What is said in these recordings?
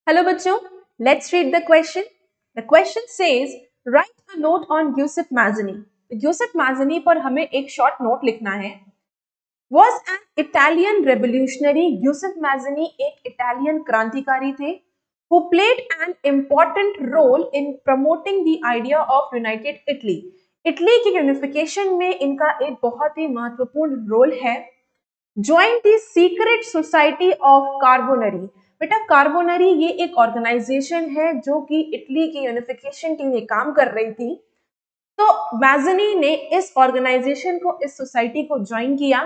Hello बच्चों, let's read the question. The question says write a note on Yusuf Mazzini. Yusuf Mazzini पर हमें एक short note लिखना है. Was an Italian revolutionary. Yusuf माज़नी एक Italian क्रांतिकारी थे who played an important role in promoting the idea of united Italy. Italy की unification में इनका एक बहुत ही महत्वपूर्ण रोल है. Join the secret society of Carbonari. बेटा कार्बोनरी ये एक ऑर्गेनाइजेशन है जो कि इटली की यूनिफिकेशन के लिए काम कर रही थी. तो मैज़नी ने इस ऑर्गेनाइजेशन को, इस सोसाइटी को ज्वाइन किया.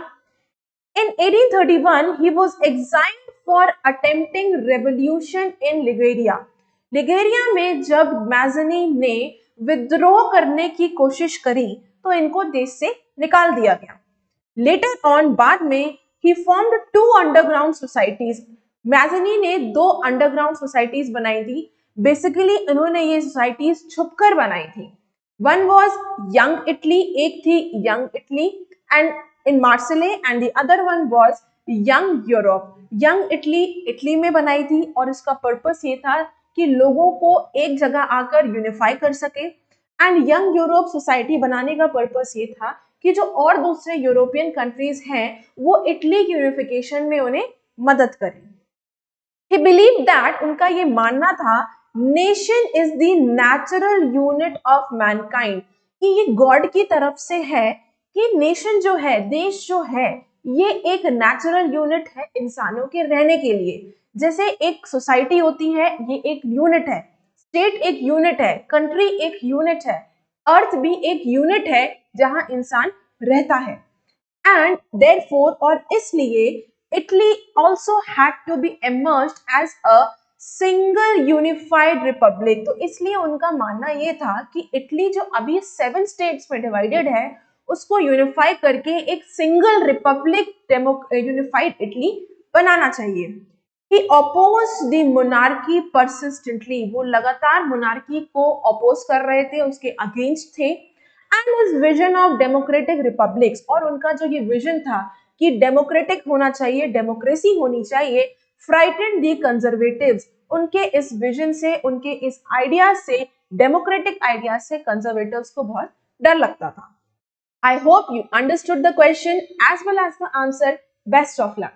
इन 1831 he was exiled for attempting revolution in लिगेरिया. लिगेरिया में जब मैज़नी ने विद्रोह करने की कोशिश करी तो इनको देश से निकाल दिया गया. लेटर ऑन बाद में he formed two underground societies. मैज़नी ने दो अंडरग्राउंड सोसाइटीज बनाई थी. बेसिकली इन्होंने ये सोसाइटीज छुपकर बनाई थी. वन वॉज यंग इटली, एक थी young Italy and in Marseille, and the other one was young Europe. Young Italy Italy में बनाई थी और इसका पर्पस ये था कि लोगों को एक जगह आकर यूनिफाई कर सके. एंड यंग यूरोप सोसाइटी बनाने का पर्पस ये था कि जो और दूसरे यूरोपियन कंट्रीज हैं वो इटली की यूनिफिकेशन में उन्हें मदद करें. He believed that, उनका ये मानना था, nation is the natural unit of Mankind, कि ये गॉड की तरफ से है कि नेशन जो है, देश जो है, ये एक नेचुरल यूनिट है इंसानों के रहने के लिए. जैसे एक सोसाइटी होती है, ये एक यूनिट है. स्टेट एक यूनिट है, कंट्री एक यूनिट है, अर्थ भी एक यूनिट है जहां इंसान रहता है. एंड देयरफॉर, और इसलिए Italy also had to be emerged as a single unified republic. तो इसलिए उनका मानना ये था कि इटली जो अभी 7 स्टेट्स में डिवाइडेड है उसको यूनिफाई करके एक सिंगल रिपब्लिक यूनिफाइड इटली बनाना चाहिए. He opposed the monarchy persistently. वो लगातार मोनार्की को अपोज कर रहे थे, उसके अगेंस्ट थे. And his vision of democratic republics, और उनका जो ये विजन था कि डेमोक्रेटिक होना चाहिए, डेमोक्रेसी होनी चाहिए, frightened the conservatives. उनके इस विजन से, उनके इस आइडिया से, डेमोक्रेटिक आइडिया से कंजर्वेटिव्स को बहुत डर लगता था. I hope you understood the question as well as the answer. Best of luck.